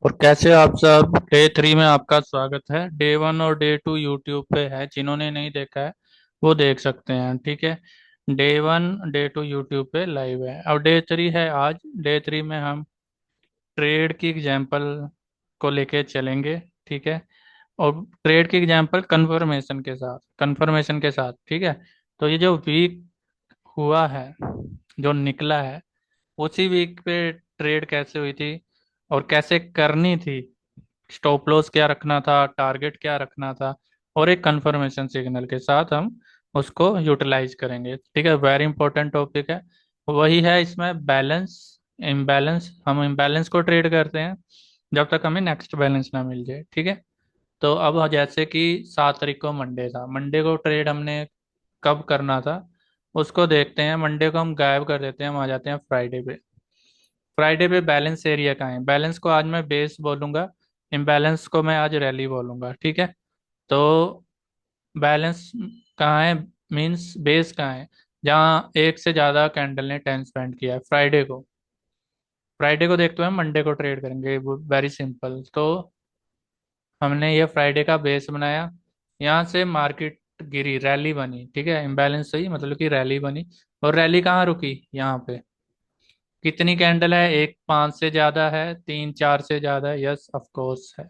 और कैसे आप सब। डे 3 में आपका स्वागत है। डे 1 और डे 2 यूट्यूब पे है, जिन्होंने नहीं देखा है वो देख सकते हैं। ठीक है। डे 1 डे 2 यूट्यूब पे लाइव है। अब डे 3 है आज। डे 3 में हम ट्रेड की एग्जांपल को लेके चलेंगे। ठीक है। और ट्रेड की एग्जांपल कंफर्मेशन के साथ ठीक है। तो ये जो वीक हुआ है, जो निकला है, उसी वीक पे ट्रेड कैसे हुई थी और कैसे करनी थी, स्टॉप लॉस क्या रखना था, टारगेट क्या रखना था, और एक कंफर्मेशन सिग्नल के साथ हम उसको यूटिलाइज करेंगे। ठीक है, वेरी इंपॉर्टेंट टॉपिक है। वही है इसमें बैलेंस इम्बैलेंस। हम इम्बैलेंस को ट्रेड करते हैं जब तक हमें नेक्स्ट बैलेंस ना मिल जाए। ठीक है। तो अब जैसे कि 7 तारीख को मंडे था, मंडे को ट्रेड हमने कब करना था उसको देखते हैं। मंडे को हम गायब कर देते हैं, हम आ जाते हैं फ्राइडे पे। फ्राइडे पे बैलेंस एरिया कहाँ है? बैलेंस को आज मैं बेस बोलूंगा, इम्बैलेंस को मैं आज रैली बोलूंगा। ठीक है। तो बैलेंस कहाँ है, मींस बेस कहाँ है? जहाँ एक से ज़्यादा कैंडल ने टाइम स्पेंड किया है, फ्राइडे को देखते हुए हम मंडे को ट्रेड करेंगे। Very simple. तो हमने ये फ्राइडे का बेस बनाया। यहाँ से मार्केट गिरी, रैली बनी। ठीक है, इम्बैलेंस सही मतलब कि रैली बनी। और रैली कहाँ रुकी? यहाँ पे। कितनी कैंडल है? एक 5 से ज्यादा है, 3 4 से ज्यादा है, यस ऑफ कोर्स है।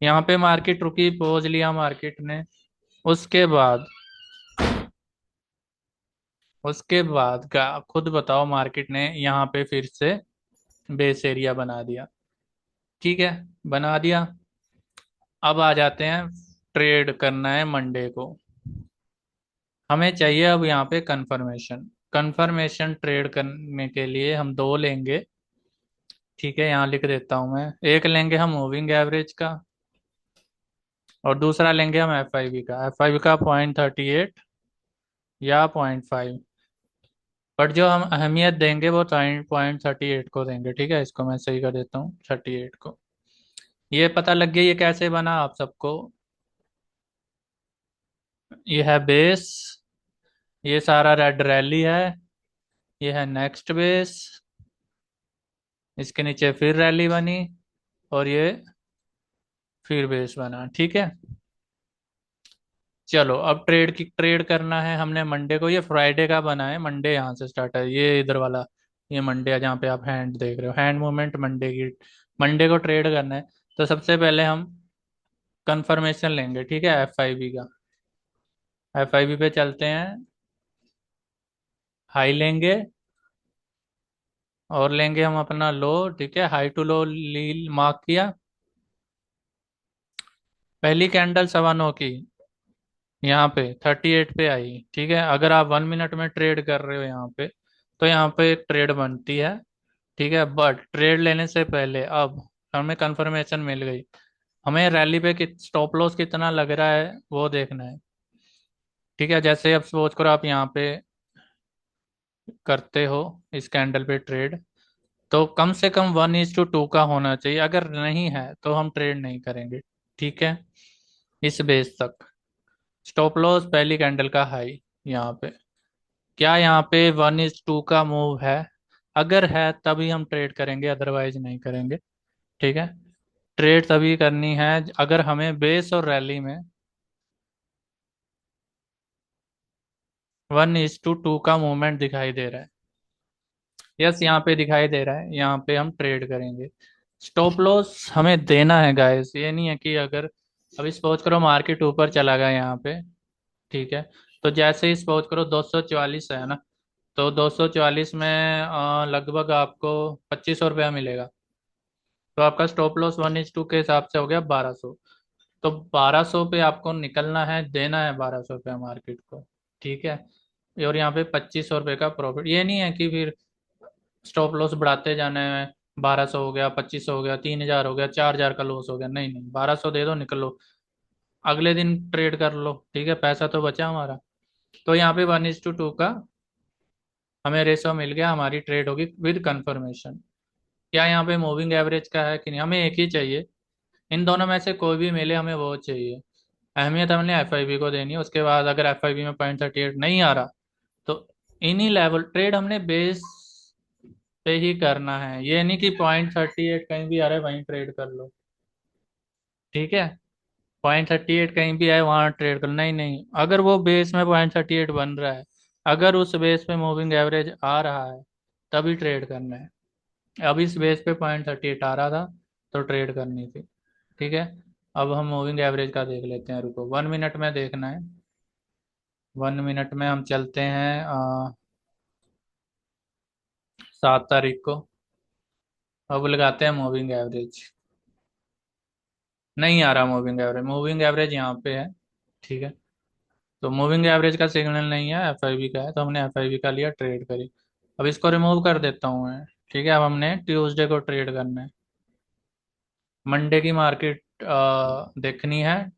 यहाँ पे मार्केट रुकी, पॉज लिया मार्केट ने। उसके बाद उसके बाद का खुद बताओ, मार्केट ने यहाँ पे फिर से बेस एरिया बना दिया। ठीक है, बना दिया। अब आ जाते हैं, ट्रेड करना है मंडे को। हमें चाहिए अब यहाँ पे कंफर्मेशन। कंफर्मेशन ट्रेड करने के लिए हम दो लेंगे। ठीक है, यहाँ लिख देता हूँ मैं। एक लेंगे हम मूविंग एवरेज का, और दूसरा लेंगे हम एफ आई बी का 0.38 या 0.5। बट जो हम अहमियत देंगे वो 0.38 को देंगे। ठीक है, इसको मैं सही कर देता हूँ 38 को। ये पता लग गया ये कैसे बना आप सबको। ये है बेस, ये सारा रेड रैली है, ये है नेक्स्ट बेस, इसके नीचे फिर रैली बनी, और ये फिर बेस बना। ठीक है। चलो अब ट्रेड करना है हमने मंडे को। ये फ्राइडे का बना है, मंडे यहाँ से स्टार्ट है, ये इधर वाला। ये मंडे है जहाँ पे आप हैंड देख रहे हो, हैंड मूवमेंट मंडे की। मंडे को ट्रेड करना है। तो सबसे पहले हम कंफर्मेशन लेंगे। ठीक है, एफ आई बी का। एफ आई बी पे चलते हैं, हाई लेंगे, और लेंगे हम अपना लो। ठीक है, हाई टू लो ली मार्क किया। पहली कैंडल 9:15 की यहाँ पे 38 पे आई। ठीक है, अगर आप 1 मिनट में ट्रेड कर रहे हो यहाँ पे, तो यहाँ पे एक ट्रेड बनती है। ठीक है, बट ट्रेड लेने से पहले अब हमें कंफर्मेशन मिल गई। हमें रैली पे स्टॉप लॉस कितना लग रहा है वो देखना है। ठीक है, जैसे अब सोच करो आप यहाँ पे करते हो इस कैंडल पे ट्रेड, तो कम से कम 1:2 का होना चाहिए। अगर नहीं है तो हम ट्रेड नहीं करेंगे। ठीक है, इस बेस तक। स्टॉप लॉस पहली कैंडल का हाई यहाँ पे। क्या यहाँ पे 1:2 का मूव है? अगर है तभी हम ट्रेड करेंगे, अदरवाइज नहीं करेंगे। ठीक है, ट्रेड तभी करनी है अगर हमें बेस और रैली में 1:2 का मूवमेंट दिखाई दे रहा है। यस, यहाँ पे दिखाई दे रहा है, यहाँ पे हम ट्रेड करेंगे। स्टॉप लॉस हमें देना है गाइस, ये नहीं है कि अगर अभी सपोज करो मार्केट ऊपर चला गया यहाँ पे। ठीक है, तो जैसे ही सपोज करो 244 है ना, तो 244 में लगभग आपको 2500 रुपया मिलेगा। तो आपका स्टॉप लॉस 1:2 के हिसाब से हो गया 1200। तो 1200 पे आपको निकलना है, देना है 1200 रुपया मार्केट को। ठीक है, और यहाँ पे 2500 रुपये का प्रॉफिट। ये नहीं है कि फिर स्टॉप लॉस बढ़ाते जाना है। 1200 हो गया, 2500 हो गया, 3000 हो गया, 4000 का लॉस हो गया। नहीं नहीं, 1200 दे दो, निकलो, अगले दिन ट्रेड कर लो। ठीक है, पैसा तो बचा हमारा। तो यहाँ पे 1:2 का हमें रेशो मिल गया, हमारी ट्रेड होगी विद कंफर्मेशन। क्या यहाँ पे मूविंग एवरेज का है कि नहीं? हमें एक ही चाहिए, इन दोनों में से कोई भी मिले हमें वो चाहिए। अहमियत हमने एफ आई बी को देनी है। उसके बाद अगर एफ आई बी में 0.38 नहीं आ रहा, तो इन्हीं लेवल ट्रेड हमने बेस पे ही करना है, ये नहीं कि 0.38 कहीं भी आ रहा है वहीं ट्रेड कर लो। ठीक है, 0.38 कहीं भी आए वहां ट्रेड कर, नहीं नहीं, अगर वो बेस में 0.38 बन रहा है, अगर उस बेस पे मूविंग एवरेज आ रहा है तभी ट्रेड करना है। अब इस बेस पे 0.38 आ रहा था तो ट्रेड करनी थी। ठीक है, अब हम मूविंग एवरेज का देख लेते हैं, रुको 1 मिनट में देखना है। 1 मिनट में हम चलते हैं 7 तारीख को। अब लगाते हैं मूविंग एवरेज। नहीं आ रहा मूविंग एवरेज, मूविंग एवरेज यहाँ पे है। ठीक है, तो मूविंग एवरेज का सिग्नल नहीं है, एफआईबी का है, तो हमने एफआईबी का लिया, ट्रेड करी। अब इसको रिमूव कर देता हूँ मैं। ठीक है, अब हमने ट्यूसडे को ट्रेड करना है। मंडे की मार्केट देखनी है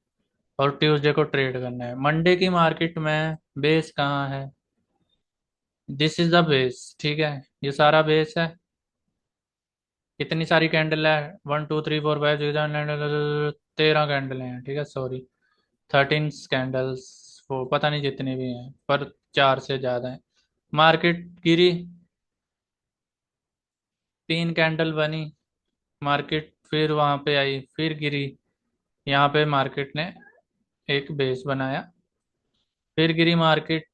और ट्यूसडे को ट्रेड करना है। मंडे की मार्केट में बेस कहाँ है? This is the base. ठीक है, ये सारा बेस है। कितनी सारी कैंडल है? 1 2 3 4 5 6 7 8 13 कैंडल हैं। ठीक है, सॉरी 13 कैंडल्स, वो पता नहीं जितनी भी हैं, पर चार से ज्यादा है। मार्केट गिरी, 3 कैंडल बनी, मार्केट फिर वहां पे आई, फिर गिरी। यहाँ पे मार्केट ने एक बेस बनाया, फिर गिरी मार्केट,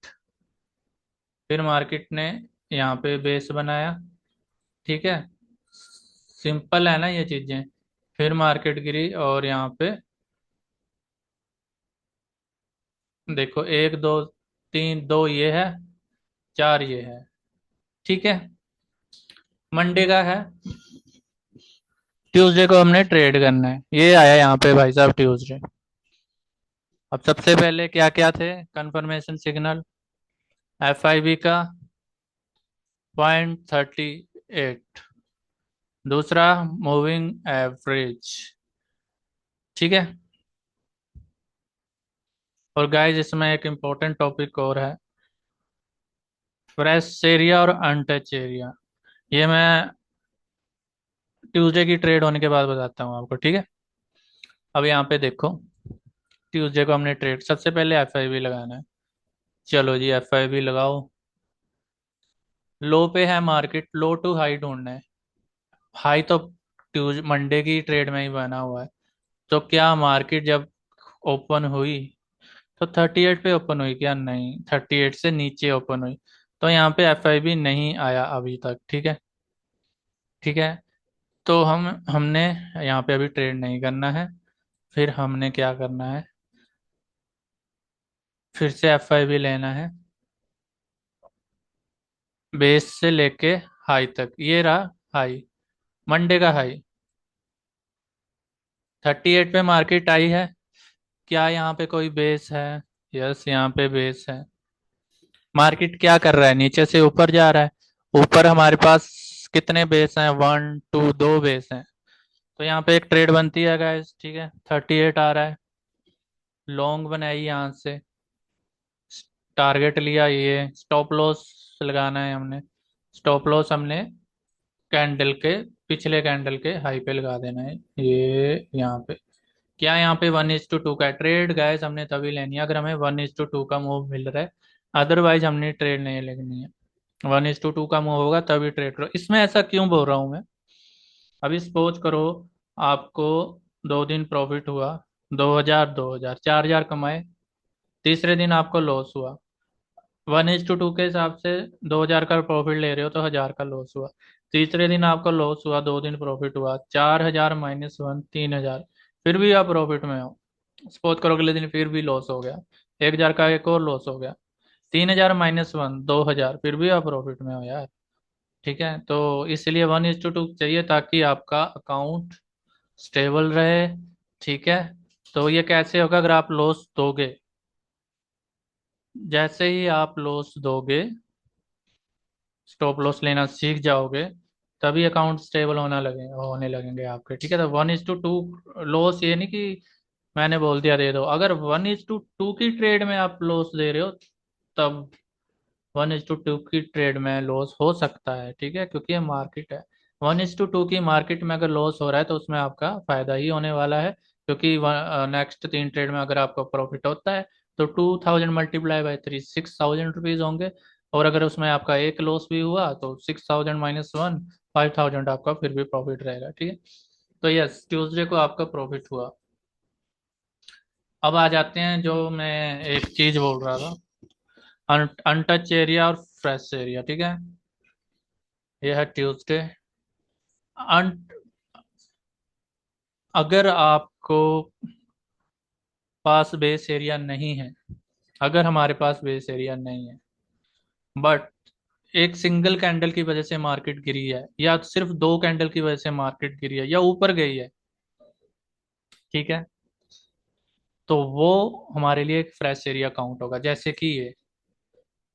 फिर मार्केट ने यहाँ पे बेस बनाया। ठीक है, सिंपल है ना ये चीजें। फिर मार्केट गिरी और यहाँ पे देखो, 1 2 3, 2 ये है, 4 ये है। ठीक है, मंडे का है, ट्यूसडे को हमने ट्रेड करना है। ये आया यहाँ पे भाई साहब ट्यूसडे। अब सबसे पहले क्या क्या थे कंफर्मेशन सिग्नल? एफआईबी का 0.38, दूसरा मूविंग एवरेज। ठीक है, और गाइस इसमें एक इम्पोर्टेंट टॉपिक और है, फ्रेश एरिया और अनटच एरिया। ये मैं ट्यूसडे की ट्रेड होने के बाद बताता हूँ आपको। ठीक है, अब यहाँ पे देखो, ट्यूसडे को हमने ट्रेड, सबसे पहले एफआईबी लगाना है। चलो जी, एफआईबी लगाओ। लो पे है मार्केट, लो टू हाई ढूंढना है। हाई तो ट्यूज मंडे की ट्रेड में ही बना हुआ है। तो क्या मार्केट जब ओपन हुई तो 38 पे ओपन हुई क्या? नहीं, 38 से नीचे ओपन हुई। तो यहाँ पे एफआईबी नहीं आया अभी तक। ठीक है, ठीक है, तो हमने यहाँ पे अभी ट्रेड नहीं करना है। फिर हमने क्या करना है, फिर से एफआईबी लेना है, बेस से लेके हाई तक। ये रहा हाई, मंडे का हाई, 38 पे मार्केट आई है। क्या यहाँ पे कोई बेस है? यस, यहाँ पे बेस है। मार्केट क्या कर रहा है, नीचे से ऊपर जा रहा है। ऊपर हमारे पास कितने बेस हैं? 1 2, 2 बेस हैं। तो यहाँ पे एक ट्रेड बनती है गाइस। ठीक है, 38 आ रहा है, लॉन्ग बनाई यहाँ से, टारगेट लिया, ये स्टॉप लॉस लगाना है हमने। स्टॉप लॉस हमने कैंडल के, पिछले कैंडल के हाई पे लगा देना है, ये यहाँ पे। क्या यहाँ पे 1:2 का ट्रेड गाइस हमने तभी लेनी है अगर हमें 1:2 का मूव मिल रहा है, अदरवाइज हमने ट्रेड नहीं लेनी है। 1:2 का मूव होगा तभी ट्रेड करो। इसमें ऐसा क्यों बोल रहा हूँ मैं? अभी सपोज करो आपको 2 दिन प्रॉफिट हुआ, 2,000 2,000 4,000 कमाए, तीसरे दिन आपको लॉस हुआ। 1:2 के हिसाब से 2,000 का प्रॉफिट ले रहे हो तो 1,000 का लॉस हुआ। तीसरे दिन आपका लॉस हुआ, 2 दिन प्रॉफिट हुआ, 4,000 -1 3,000, फिर भी आप प्रॉफिट में हो। सपोज करो अगले दिन फिर भी लॉस हो गया, 1,000 का एक और लॉस हो गया, 3,000 -1 2,000, फिर भी आप प्रॉफिट में हो यार। ठीक है, तो इसलिए 1:2 चाहिए ताकि आपका अकाउंट स्टेबल रहे। ठीक है, तो ये कैसे होगा अगर आप लॉस दोगे? जैसे ही आप लॉस दोगे, स्टॉप लॉस लेना सीख जाओगे, तभी अकाउंट स्टेबल होने लगेंगे आपके। ठीक है, तो 1:2 लॉस, ये नहीं कि मैंने बोल दिया दे दो। अगर 1:2 की ट्रेड में आप लॉस दे रहे हो तब 1:2 की ट्रेड में लॉस हो सकता है। ठीक है, क्योंकि ये मार्केट है। 1:2 की मार्केट में अगर लॉस हो रहा है तो उसमें आपका फायदा ही होने वाला है, क्योंकि नेक्स्ट 3 ट्रेड में अगर आपका प्रॉफिट होता है तो 2,000 × 3 6,000 रुपीज होंगे। और अगर उसमें आपका एक लॉस भी हुआ तो 6,000 - 1, 5,000 आपका फिर भी प्रॉफिट रहेगा, ठीक है। तो यस, ट्यूसडे को आपका प्रॉफिट हुआ। अब आ जाते हैं, जो मैं एक चीज बोल रहा था, अनटच एरिया और फ्रेश एरिया, ठीक है। यह है ट्यूसडे। अन अगर आपको पास बेस एरिया नहीं है, अगर हमारे पास बेस एरिया नहीं है, बट एक सिंगल कैंडल की वजह से मार्केट गिरी है, या सिर्फ दो कैंडल की वजह से मार्केट गिरी है, या ऊपर गई है, ठीक है, तो वो हमारे लिए एक फ्रेश एरिया काउंट होगा। जैसे कि ये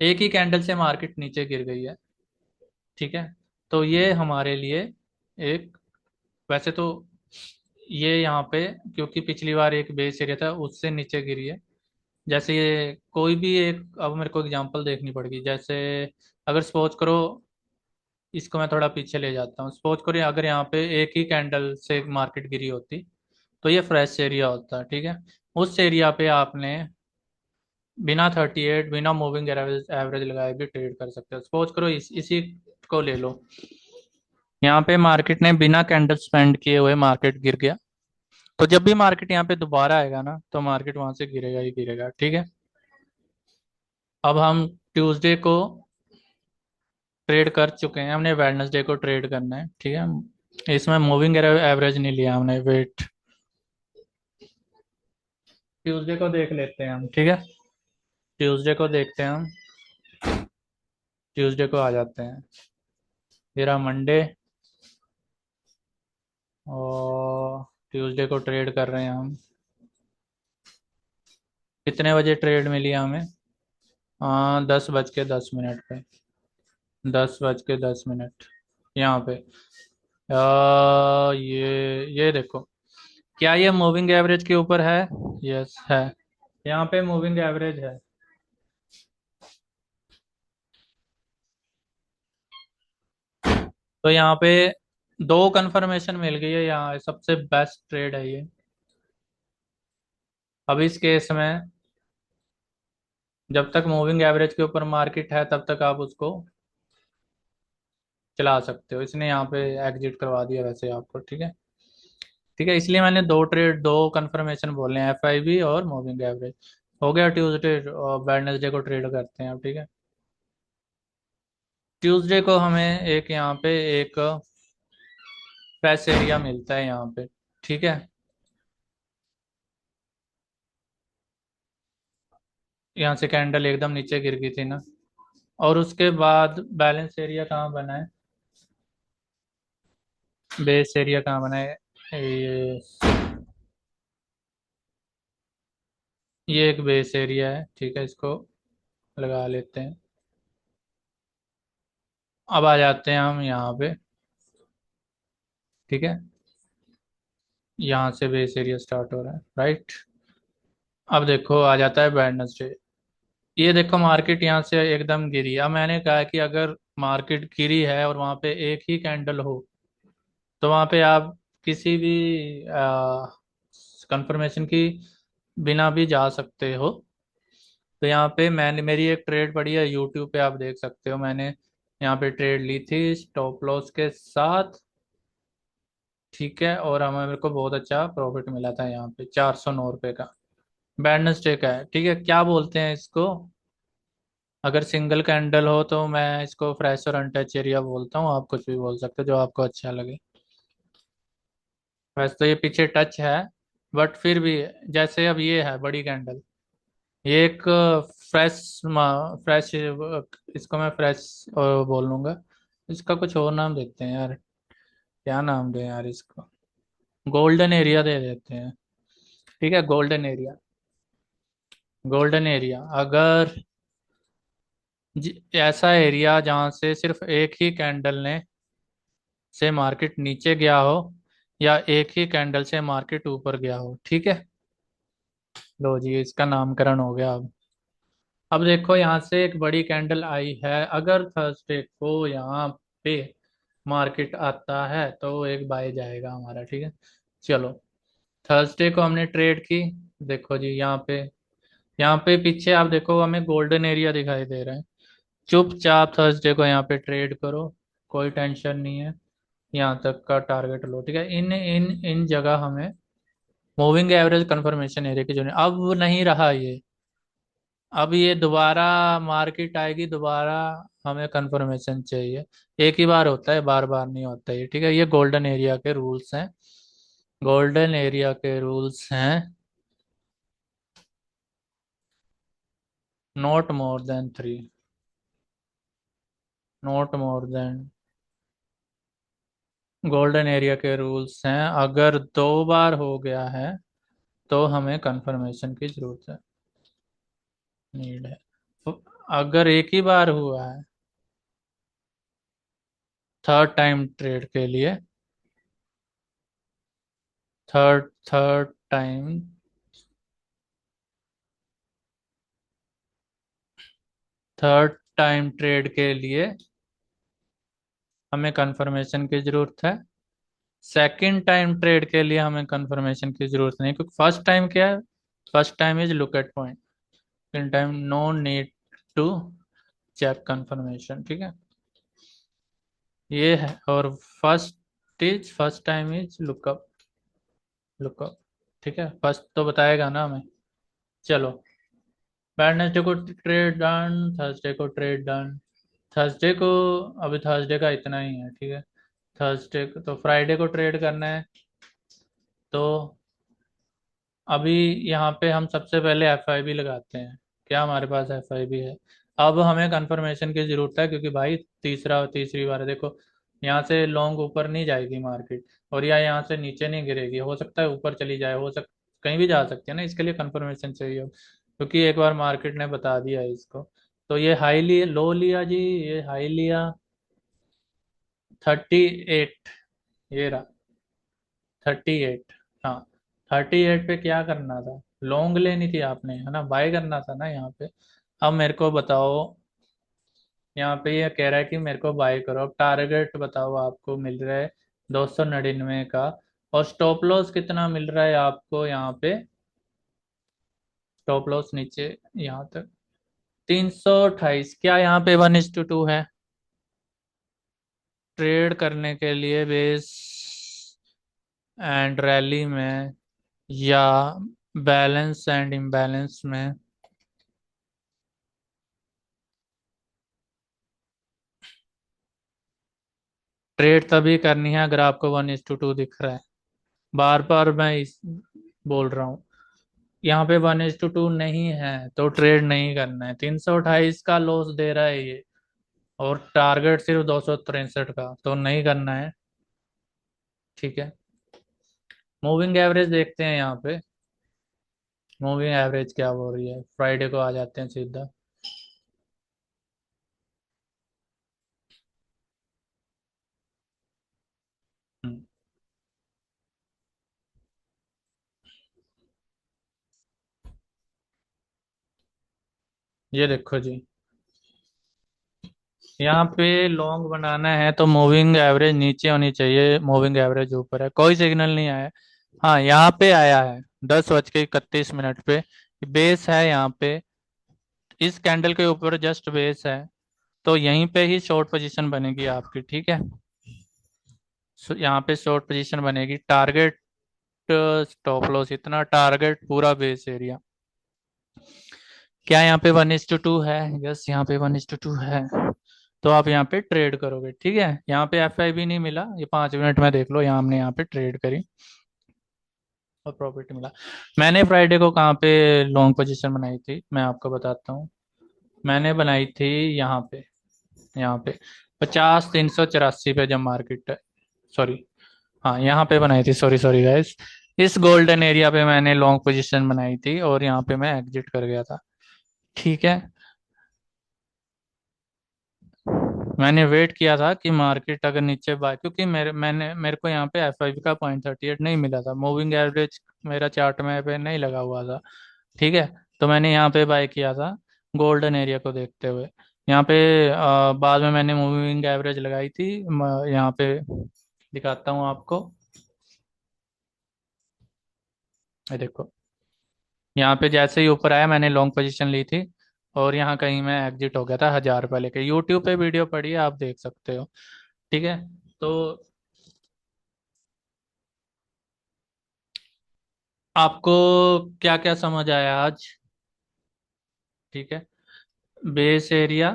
एक ही कैंडल से मार्केट नीचे गिर गई है, ठीक है, तो ये हमारे लिए एक, वैसे तो ये यहाँ पे, क्योंकि पिछली बार एक बेस एरिया था उससे नीचे गिरी है। जैसे ये कोई भी एक, अब मेरे को एग्जांपल देखनी पड़ेगी। जैसे अगर सपोज करो, इसको मैं थोड़ा पीछे ले जाता हूँ, सपोज करो अगर यहाँ पे एक ही कैंडल से मार्केट गिरी होती तो ये फ्रेश एरिया होता, ठीक है। उस एरिया पे आपने बिना 38, बिना मूविंग एवरेज एवरेज लगाए भी ट्रेड कर सकते हो। सपोज करो इसी को ले लो, यहाँ पे मार्केट ने बिना कैंडल स्पेंड किए हुए मार्केट गिर गया, तो जब भी मार्केट यहाँ पे दोबारा आएगा ना, तो मार्केट वहां से गिरेगा ही गिरेगा, ठीक है। अब हम ट्यूसडे को ट्रेड कर चुके हैं, हमने वेडनेसडे को ट्रेड करना है, ठीक है। इसमें मूविंग एवरेज नहीं लिया हमने, वेट, ट्यूसडे को देख लेते हैं हम, ठीक है। ट्यूसडे को देखते हैं हम, ट्यूसडे को आ जाते हैं, फिर मंडे, और ट्यूसडे को ट्रेड कर रहे हैं हम। कितने बजे ट्रेड मिली हमें? हाँ, 10:10 पे, 10:10 यहाँ पे। ये देखो, क्या ये मूविंग एवरेज के ऊपर है? यस है, यहाँ पे मूविंग एवरेज है। तो यहाँ पे दो कंफर्मेशन मिल गई है, यहाँ सबसे बेस्ट ट्रेड है ये। अब इस केस में जब तक मूविंग एवरेज के ऊपर मार्केट है तब तक आप उसको चला सकते हो। इसने यहाँ पे एग्जिट करवा दिया वैसे आपको, ठीक है। ठीक है, इसलिए मैंने दो ट्रेड, दो कंफर्मेशन बोले हैं, FIB और मूविंग एवरेज। हो गया ट्यूसडे और वेडनेसडे को ट्रेड करते हैं अब, ठीक है। ट्यूसडे को हमें एक यहाँ पे एक फ्रेश एरिया मिलता है यहाँ पे, ठीक है। यहाँ से कैंडल एकदम नीचे गिर गई थी ना, और उसके बाद बैलेंस एरिया कहाँ बना है, बेस एरिया कहाँ बना है, ये एक बेस एरिया है, ठीक है, इसको लगा लेते हैं। अब आ जाते हैं हम यहाँ पे, ठीक है, यहाँ से बेस एरिया स्टार्ट हो रहा है, राइट। अब देखो आ जाता है वेडनेसडे। ये देखो मार्केट यहाँ से एकदम गिरी। अब मैंने कहा कि अगर मार्केट गिरी है और वहाँ पे एक ही कैंडल हो, तो वहाँ पे आप किसी भी कंफर्मेशन की बिना भी जा सकते हो। तो यहाँ पे मैंने, मेरी एक ट्रेड पड़ी है यूट्यूब पे, आप देख सकते हो, मैंने यहाँ पे ट्रेड ली थी स्टॉप लॉस के साथ, ठीक है, और हमें, मेरे को बहुत अच्छा प्रॉफिट मिला था यहाँ पे, 409 रुपये का। वेडनेसडे का है, ठीक है। क्या बोलते हैं इसको, अगर सिंगल कैंडल हो तो मैं इसको फ्रेश और अनटच एरिया बोलता हूँ, आप कुछ भी बोल सकते हो जो आपको अच्छा लगे। वैसे तो ये पीछे टच है, बट फिर भी, जैसे अब ये है बड़ी कैंडल, ये एक फ्रेश फ्रेश, इसको मैं फ्रेश बोल लूंगा। इसका कुछ और नाम देते हैं यार, क्या नाम दें यार इसको, गोल्डन एरिया दे देते हैं, ठीक है, गोल्डन एरिया। गोल्डन एरिया अगर ऐसा एरिया जहां से सिर्फ एक ही कैंडल ने से मार्केट नीचे गया हो, या एक ही कैंडल से मार्केट ऊपर गया हो, ठीक है। लो जी, इसका नामकरण हो गया। अब देखो यहाँ से एक बड़ी कैंडल आई है, अगर थर्सडे को यहाँ पे मार्केट आता है तो एक बाय जाएगा हमारा, ठीक है। चलो, थर्सडे को हमने ट्रेड की। देखो जी, यहाँ पे पीछे आप देखो, हमें गोल्डन एरिया दिखाई दे रहा है, चुपचाप थर्सडे को यहाँ पे ट्रेड करो, कोई टेंशन नहीं है। यहाँ तक का टारगेट लो, ठीक है। इन इन इन जगह हमें मूविंग एवरेज कंफर्मेशन एरिया की जो अब नहीं रहा ये। अब ये दोबारा मार्केट आएगी दोबारा, हमें कंफर्मेशन चाहिए। एक ही बार होता है, बार बार नहीं होता ये, ठीक है। ये गोल्डन एरिया के रूल्स हैं, गोल्डन एरिया के रूल्स हैं। Not more than 3, not more than, golden area के रूल्स हैं। अगर 2 बार हो गया है तो हमें कंफर्मेशन की जरूरत है, नीड है। अगर एक ही बार हुआ है, थर्ड टाइम ट्रेड के लिए, third third time, third time trade के लिए हमें कंफर्मेशन की जरूरत है। सेकंड टाइम ट्रेड के लिए हमें कंफर्मेशन की जरूरत नहीं, क्योंकि फर्स्ट टाइम क्या है, first time is look at point, second time no need to check confirmation, ठीक है। ये है। और first time is lookup, lookup, ठीक है। फर्स्ट तो बताएगा ना हमें। चलो, वेडनेसडे को ट्रेड डन, थर्सडे को ट्रेड डन, थर्सडे को, अभी थर्सडे का इतना ही है, ठीक है। थर्सडे को तो फ्राइडे को ट्रेड करना है। तो अभी यहाँ पे हम सबसे पहले एफआईबी लगाते हैं। क्या हमारे पास एफआईबी है? अब हमें कंफर्मेशन की जरूरत है, क्योंकि भाई तीसरी बार है देखो। यहाँ से लॉन्ग ऊपर नहीं जाएगी मार्केट, और या यहाँ से नीचे नहीं गिरेगी, हो सकता है ऊपर चली जाए, हो सक कहीं भी जा सकती है ना, इसके लिए कंफर्मेशन चाहिए अब, क्योंकि एक बार मार्केट ने बता दिया है इसको। तो ये हाई लिया, लो लिया जी, ये हाई लिया 38, ये रहा 38। हाँ, 38 पे क्या करना था? लॉन्ग लेनी थी आपने, है ना, बाय करना था ना यहाँ पे। अब मेरे को बताओ, यहाँ पे ये कह रहा है कि मेरे को बाय करो। अब टारगेट बताओ, आपको मिल रहा है 299 का, और स्टॉप लॉस कितना मिल रहा है आपको यहाँ पे? स्टॉप लॉस नीचे यहाँ तक 328। क्या यहाँ पे 1:2 है ट्रेड करने के लिए बेस एंड रैली में, या बैलेंस एंड इम्बैलेंस में? ट्रेड तभी करनी है अगर आपको 1:2 दिख रहा है। बार बार मैं बोल रहा हूँ, यहाँ पे 1:2 नहीं है तो ट्रेड नहीं करना है। 328 का लॉस दे रहा है ये, और टारगेट सिर्फ 263 का, तो नहीं करना है, ठीक है। मूविंग एवरेज देखते हैं यहाँ पे, मूविंग एवरेज क्या हो रही है। फ्राइडे को आ जाते हैं सीधा। हम्म, ये देखो जी, यहाँ पे लॉन्ग बनाना है तो मूविंग एवरेज नीचे होनी चाहिए, मूविंग एवरेज ऊपर है, कोई सिग्नल नहीं आया। हाँ, यहाँ पे आया है 10:31 पे, बेस है यहाँ पे, इस कैंडल के ऊपर जस्ट बेस है, तो यहीं पे ही शॉर्ट पोजीशन बनेगी आपकी, ठीक है। यहाँ पे शॉर्ट पोजीशन बनेगी। टारगेट स्टॉप लॉस इतना, टारगेट पूरा बेस एरिया। क्या यहाँ पे 1:2 है? यस, यहाँ पे 1:2 है। तो आप यहाँ पे ट्रेड करोगे, ठीक है। यहाँ पे एफआईबी नहीं मिला, ये 5 मिनट में देख लो, यहाँ हमने यहाँ पे ट्रेड करी और प्रॉफिट मिला। मैंने फ्राइडे को कहाँ पे लॉन्ग पोजीशन बनाई थी, मैं आपको बताता हूँ। मैंने बनाई थी यहाँ पे, यहाँ पे 50,384 पे, जब मार्केट, सॉरी, हाँ यहाँ पे बनाई थी, सॉरी सॉरी गाइस। इस गोल्डन एरिया पे मैंने लॉन्ग पोजीशन बनाई थी, और यहाँ पे मैं एग्जिट कर गया था, ठीक है। मैंने वेट किया था कि मार्केट अगर नीचे बाय, क्योंकि मेरे को यहाँ पे एफ का 0.38 नहीं मिला था, मूविंग एवरेज मेरा चार्ट में पे नहीं लगा हुआ था, ठीक है। तो मैंने यहाँ पे बाय किया था गोल्डन एरिया को देखते हुए। यहाँ पे बाद में मैंने मूविंग एवरेज लगाई थी, यहाँ पे दिखाता हूँ आपको, ये देखो। यहाँ पे जैसे ही ऊपर आया मैंने लॉन्ग पोजीशन ली थी, और यहाँ कहीं मैं एग्जिट हो गया था 1000 रुपये लेके। यूट्यूब पे वीडियो पड़ी है, आप देख सकते हो। ठीक है। तो आपको क्या क्या समझ आया आज? ठीक है। बेस एरिया,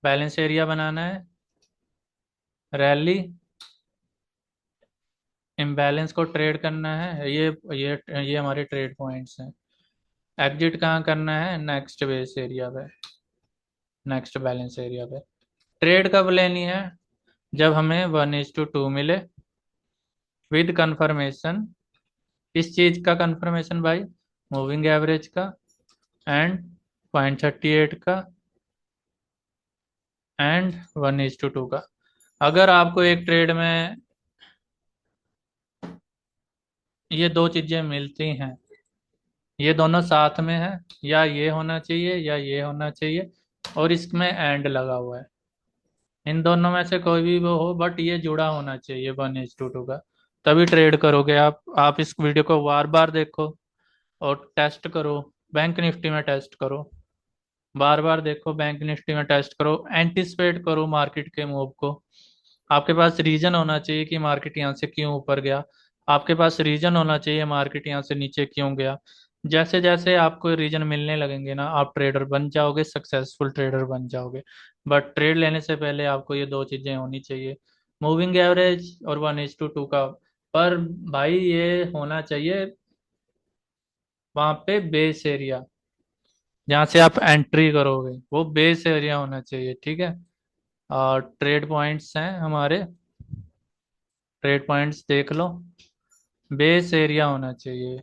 बैलेंस एरिया बनाना है, रैली, इम्बैलेंस को ट्रेड करना है, ये हमारे ट्रेड पॉइंट्स हैं। एग्जिट कहाँ करना है? नेक्स्ट बेस एरिया पे, नेक्स्ट बैलेंस एरिया पे। ट्रेड कब लेनी है? जब हमें 1:2 मिले, विद कंफर्मेशन। किस चीज का कंफर्मेशन भाई? मूविंग एवरेज का, एंड 0.38 का, एंड 1:2 का। अगर आपको एक ट्रेड में ये दो चीजें मिलती हैं, ये दोनों साथ में है, या ये होना चाहिए या ये होना चाहिए, और इसमें एंड लगा हुआ है, इन दोनों में से कोई भी वो हो, बट ये जुड़ा होना चाहिए 1:2 का, तभी ट्रेड करोगे आप इस वीडियो को बार बार देखो और टेस्ट करो। बैंक निफ्टी में टेस्ट करो, बार बार देखो, बैंक निफ्टी में टेस्ट करो, एंटिसिपेट करो मार्केट के मूव को। आपके पास रीजन होना चाहिए कि मार्केट यहाँ से क्यों ऊपर गया, आपके पास रीजन होना चाहिए मार्केट यहाँ से नीचे क्यों गया। जैसे जैसे आपको रीजन मिलने लगेंगे ना, आप ट्रेडर बन जाओगे, सक्सेसफुल ट्रेडर बन जाओगे। बट ट्रेड लेने से पहले आपको ये दो चीजें होनी चाहिए, मूविंग एवरेज और 1:2 का। पर भाई ये होना चाहिए वहां पे बेस एरिया, जहाँ से आप एंट्री करोगे वो बेस एरिया होना चाहिए। ठीक है। और ट्रेड पॉइंट्स हैं हमारे, ट्रेड पॉइंट्स देख लो। बेस एरिया होना चाहिए,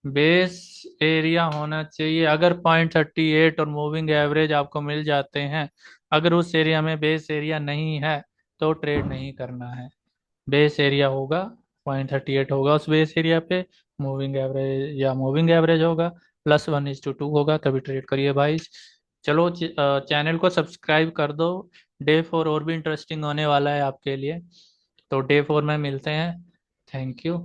बेस एरिया होना चाहिए। अगर 0.38 और मूविंग एवरेज आपको मिल जाते हैं, अगर उस एरिया में बेस एरिया नहीं है, तो ट्रेड नहीं करना है। बेस एरिया होगा, 0.38 होगा उस बेस एरिया पे, मूविंग एवरेज होगा, +1:2 होगा, तभी ट्रेड करिए भाई। चलो, चैनल को सब्सक्राइब कर दो। डे 4 और भी इंटरेस्टिंग होने वाला है आपके लिए। तो डे 4 में मिलते हैं। Thank you.